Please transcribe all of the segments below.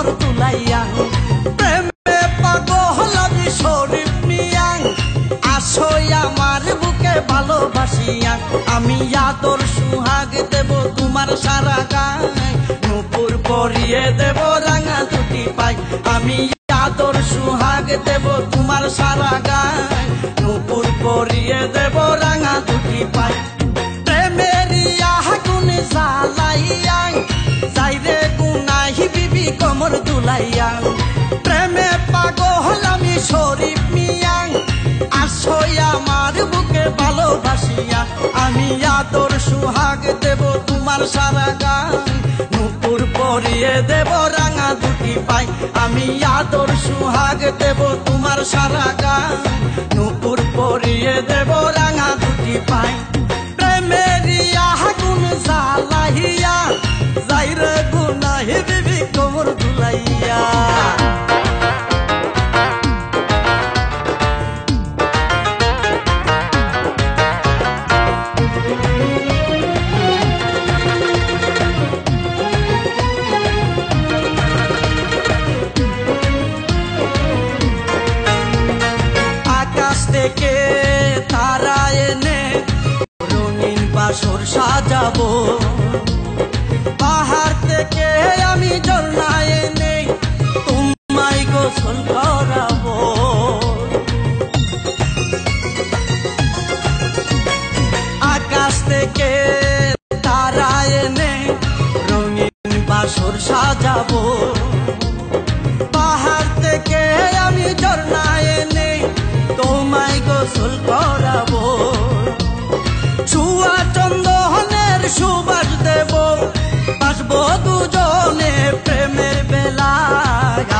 কোমর তুলাইয়া প্রেমে পাগল আমি শরীফ মিয়া আসো আমার বুকে ভালোবাসিয়া আমি আদর সুহাগ দেব তোমার সারা গায়ে নূপুর পরিয়ে দেব রাঙা দুটি পাই আমি আদর সুহাগ দেব তোমার সারা গায়ে নূপুর পরিয়ে দেব রাঙা দুটি পাই প্রেমের আগুন জ্বালাইয়া যাইরে গুনাহি বিবি কোমর দুলাইয়া প্রেমে পাগল আমি শরীফ মিয়া আসো আমার বুকে ভালোবাসিয়া আমি আদর সুহাগ দেব তোমার সারা গায়ে নূপুর পরিয়ে দেব রাঙা দুটি পাই আমি আদর সুহাগ দেব তোমার সারা গায়ে নূপুর পরিয়ে দেব রাঙা দুটি পাই প্রেমের আগুন জ্বালাইয়া যাইরে গুনাহি বিবি কোমর দুলাইয়া থেকে তারা এনে রঙিন বাসর সাজাবো পাহাড় থেকে আমি ঝর্ণা এনে তোমায় গোসল করাবো আকাশ থেকে তারা এনে রঙিন বাসর সাজাবো পাহাড় থেকে আমি ঝর্ণা এনে তোমায় গোসল করাবো ছুয়া চন্দনের সুবাস দেব বাসবো দুজনে প্রেমের বেলা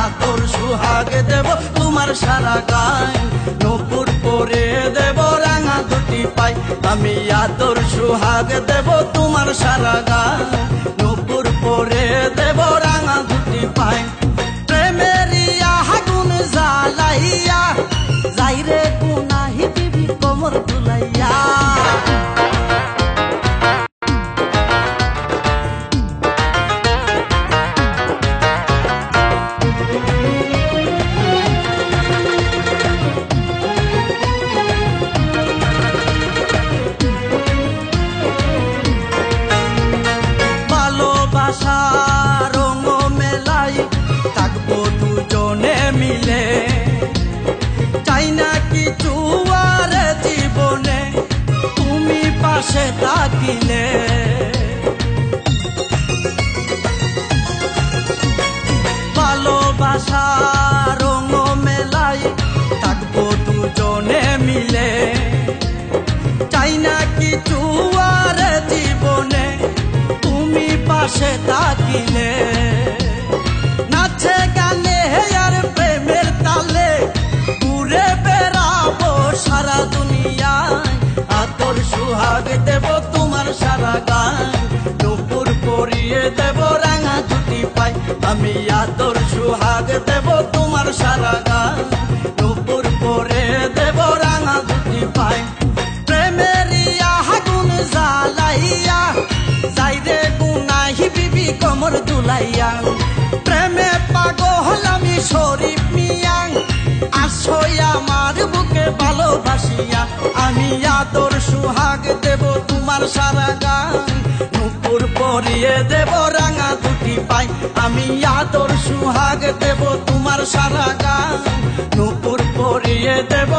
আদর সুহাগ দেব তোমার সারা গায়ে নূপুর পরে দেব রাঙা দুটি পাই আমি আদর সুহাগ দেব তোমার সারা গায়ে নূপুর পরে দেব রাঙা দুটি পাই প্রেমের আগুন জ্বালাইয়া যাইরে গুনাহি বিবি কোমর দুলাইয়া ভালোবাসা রঙ মেলাই থাকবো দুজনে মিলে চাই না কিছু আর জীবনে তুমি পাশে থাকিলে ভালোবাসা রঙ মেলাই থাকবো দুজনে মিলে চাই না কিছু আর জীবনে তুমি পাশে থাকিলে নাচে গানে আর প্রেমের তালে ঘুরে বেড়াবো সারা দুনিয়ায় আদর সুহাগ দেব তোমার সারা গায়ে নূপুর পরিয়ে দেব রাঙা দুটি পাই আমি আদর সুহাগ দেব তোমার সারা গায়ে নূপুর পরে দেব রাঙা দুটি পাই প্রেমের আগুন জ্বালাইয়া যাইরে গুনাহি বিবি কোমর দুলাইয়া প্রেমে পাগল আমি শরীফ মিয়া আসো আমার বুকে ভালোবাসিয়া আমি আদর সুহাগ দেব তোমার সারা গায়ে নূপুর পরিয়ে দেব রাঙা দুটি পাই আমি আদর সুহাগ দেব তোমার সারা গায়ে নূপুর পরিয়ে দেব